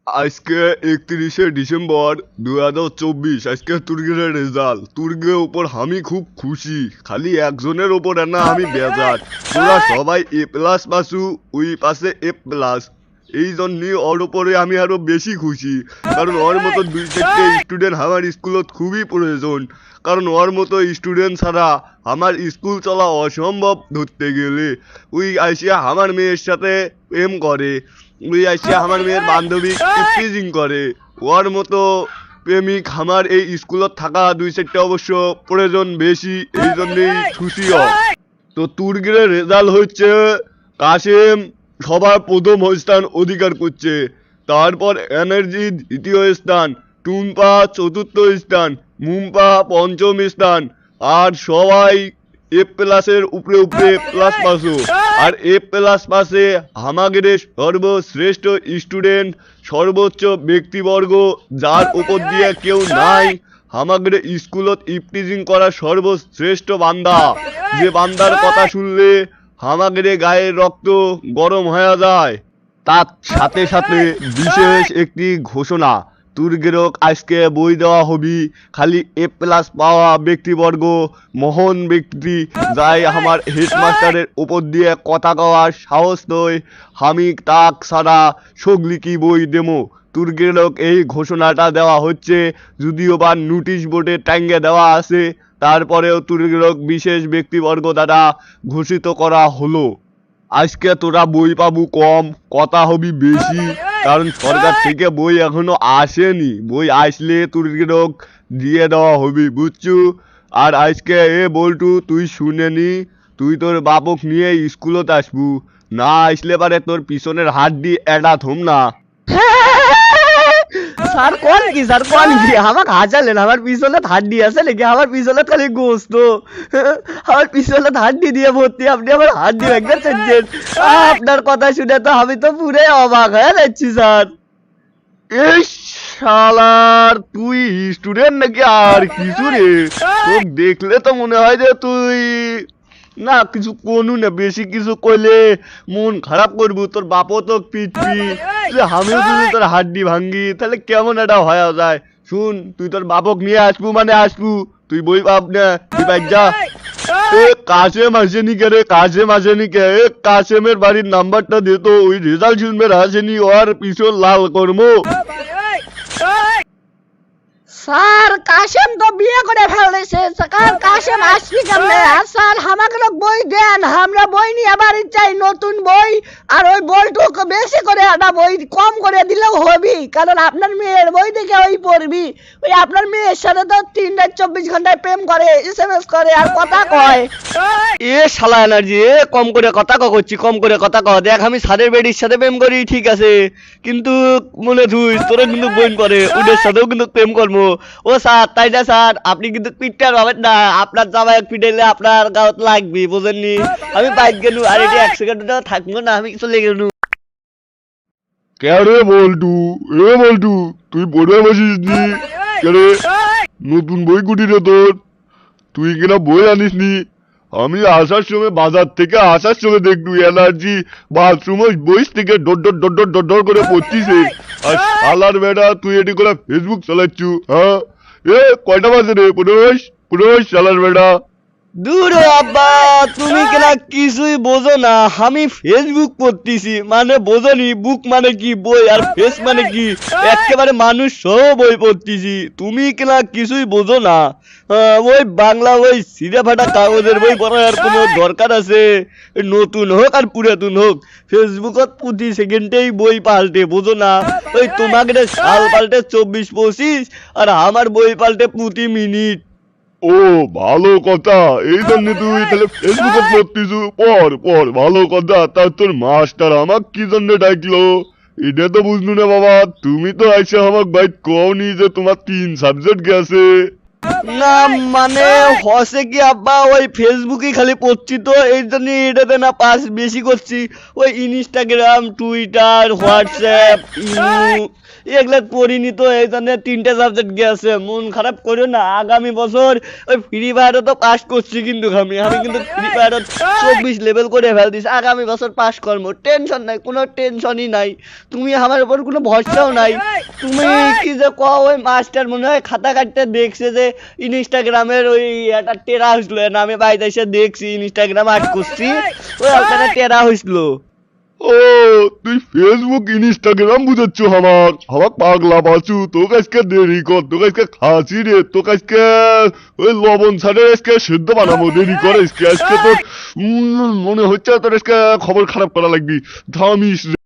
আজকে ৩১শে ডিসেম্বর ২০২৪। আজকে তুর্গের রেজাল্ট। তুর্গের উপর আমি খুব খুশি, খালি একজনের ওপর না আমি বেজার। তোরা সবাই এ প্লাস পাসু, ওই পাশে এ প্লাস। এই জন্যই ওর ওপরে আমি আরো বেশি খুশি, কারণ ওর মতো ২-৪টে স্টুডেন্ট আমার স্কুলত খুবই প্রয়োজন। কারণ ওর মতো স্টুডেন্ট ছাড়া আমার স্কুল চলা অসম্ভব ধরতে গেলে। ওই আইসিয়া আমার মেয়ের সাথে প্রেম করে, ওই আইসিয়া আমার মেয়ের বান্ধবী টিচিং করে। ওর মতো প্রেমিক আমার এই স্কুলত থাকা ২-৪টে অবশ্য প্রয়োজন বেশি, এই জন্যই খুশি হয়। তো তুর্গের রেজাল্ট হচ্ছে কাশেম সবার প্রথম স্থান অধিকার করছে, তারপর এনার্জি দ্বিতীয় স্থান, টুম্পা চতুর্থ স্থান, মুম্পা পঞ্চম স্থান, আর সবাই এ প্লাসের উপরে উপরে প্লাস পাসও। আর এ প্লাস পাসে আমাদের সর্বশ্রেষ্ঠ স্টুডেন্ট, সর্বোচ্চ ব্যক্তিবর্গ, যার উপর দিয়ে কেউ নাই আমাদের স্কুলত ইফটিজিং করা সর্বশ্রেষ্ঠ বান্দা, যে বান্দার কথা শুনলে আমাদের গায়ের রক্ত গরম হয়ে যায়। তার সাথে সাথে বিশেষ একটি ঘোষণা, তুর্গেরক আজকে বই দেওয়া হবি খালি এ প্লাস পাওয়া ব্যক্তিবর্গ, মহান ব্যক্তি, যাই আমার হেডমাস্টারের উপর দিয়ে কথা কওয়ার সাহস নয়, আমি তাক ছাড়া সগলি কি বই দেবো। তুর্গেরক এই ঘোষণাটা দেওয়া হচ্ছে, যদিও বা নোটিশ বোর্ডে টাঙ্গে দেওয়া আছে, তারপরেও তুর্গেরক বিশেষ ব্যক্তিবর্গ দ্বারা ঘোষিত করা হলো। আজকে তোরা বই পাবু কম, কথা হবি বেশি, কারণ সরকার থেকে বই এখনো আসেনি। বই আসলে তুর্গেরক দিয়ে দেওয়া হবি, বুঝছু? আর আজকে এ বলটু তুই শুনে নি, তুই তোর বাপক নিয়ে স্কুলত আসবু, না আসলে পারে তোর পিছনের হাড্ডি এটা থম না। স্যার কোন কি স্যার কোন কি আমাকে হাজালেন, আমার পিছনে হাড্ডি আছে নাকি? আমার পিছনে খালি গোস্ত, আমার পিছনে হাড্ডি দিয়ে ভর্তি, আপনি আমার হাড্ডি ভেঙে চাচ্ছেন। আপনার কথা শুনে তো আমি তো পুরো অবাক হয়ে যাচ্ছি স্যার। এই শালার, তুই স্টুডেন্ট নাকি আর কিছু রে? তোকে দেখলে তো মনে হয় যে তুই না কিছু কোনু না, বেশি কিছু কইলে মন খারাপ করবো, তোর বাপও তো পিটবি, যে আমিও যদি তোর হাড্ডি ভাঙ্গি তাহলে কেমন এটা হয়ে যায়। শুন, তুই তোর বাপক নিয়ে আসবু মানে আসবু, তুই বই পাব না, তুই বাইক যা। এ কাশেম আসেনি কে রে? কাশেম আসেনি কে? এ কাশেমের বাড়ির নাম্বারটা দে তো, ওই রেজাল্ট শুনবে আসেনি, ওর পিছন লাল কর্ম। স্যার কাশেম তো বিয়ে করে ফেলেছে, স্যার কাশেম আসবি কেমনে? আর স্যার আমাকে বই দেন, আমরা বই নিয়ে বাড়ি চাই, নতুন বই। আর ওই বইটুকু বেশি করে একটা বই কম করে দিলেও হবি, কারণ আপনার মেয়ের বই দেখে ওই পড়বি। ওই আপনার মেয়ের সাথে তো 3-24 ঘন্টায় প্রেম করে, SMS করে আর কথা কয়। এ শালা এনার্জি, এ কম করে কথা করছি, কম করে কথা কহ। দেখ আমি সাদের বেডির সাথে প্রেম করি ঠিক আছে, কিন্তু মনে তুই তোরা কিন্তু বোন করে ওদের সাথেও কিন্তু প্রেম করবো। ও স্যার তাই না স্যার, আপনি কিন্তু পিঠটার পাবেন না, আপনার জামাই পিটাইলে আপনার গাঁত লাগবে, বুঝেননি? আমি বাইক গেলু, আর এটি 1 সেকেন্ড থাকবো না, আমি চলে গেলু। কে রে বল্টু? এ বল্টু, তুই পড়বে বসিস নি কে রে? নতুন বই কুটি রে তোর? তুই কিনা বই আনিস নি? আমি আসার সময়, বাজার থেকে আসার সময় দেখলু এনার্জি বাথরুমে বইস থেকে dot dot dot dot dot dot করে পড়তিছে। আর শালার বেটা তুই এটি করে ফেসবুক চালাচ্ছু, হ্যাঁ? এ কয়টা বাজে রে? পুরোশ শালার বেটা। দূর আব্বা, তুমি কেনা কিছুই বোঝো না, আমি ফেসবুক পড়তেছি, মানে বোঝনি বুক মানে কি, বই, আর ফেস মানে কি, একেবারে মানুষ সহ বই পড়তেছি, তুমি কেনা কিছুই বোঝো না। ওই বাংলা ওই সিধা ফাটা কাগজের বই পড়ার কোনো দরকার আছে? নতুন হোক আর পুরাতন হোক, ফেসবুকত প্রতি সেকেন্ডেই বই পাল্টে, বোঝো না? ওই তোমাকে সাল পাল্টে 24-25, আর আমার বই পাল্টে প্রতি মিনিট। ও ভালো কথা, এই জন্য তুই তাহলে ফেসবুকে পড়তিছু। পড় ভালো কথা। তা তোর মাস্টার আমাক কি জন্য ডাকলো এটা তো বুঝলু না বাবা। তুমি তো আইসা আমাক বাইক কওনি যে তোমার 3 সাবজেক্ট গেছে। না মানে হসে কি আব্বা ওই ফেসবুকে খালি পড়ছি তো এই জন্য এটাতে না পাস বেশি করছি। ওই ইনস্টাগ্রাম, টুইটার, হোয়াটসঅ্যাপ, ইমো এগুলা করিনি তো এই জন্য 3টে সাবজেক্ট গেছে। মন খারাপ করো না, আগামী বছর ওই ফ্রি ফায়ারও তো পাস করছি কিন্তু আমি কিন্তু ফ্রি ফায়ারও 24 লেভেল করে ফেলতেছি। আগামী বছর পাস করবো, টেনশন নাই, কোনো টেনশনই নাই। তুমি আমার উপর কোনো ভরসাও নাই। তুমি কি যে কও ওই মাস্টার মনে হয় খাতা কাটতে দেখছে যে ইনস্টাগ্রামের ওই একটা টেরা হয়েছিল না, আমি বাড়িতে এসে দেখছি ইনস্টাগ্রাম আর্ট করছি, ওই একটা টেরা হয়েছিল। ও তুই ফেসবুক ইনস্টাগ্রাম বুঝাচ্ছ আমার পাগলা বাচু, তোকে আজকে দেরি কর, তোকে আজকে খাসি রে, তোকে আজকে ওই লবণ ছাড়ে আজকে সেদ্ধ বানাবো, দেরি করে আজকে তোর মনে হচ্ছে তোর আজকে খবর খারাপ করা লাগবি, থামিস রে।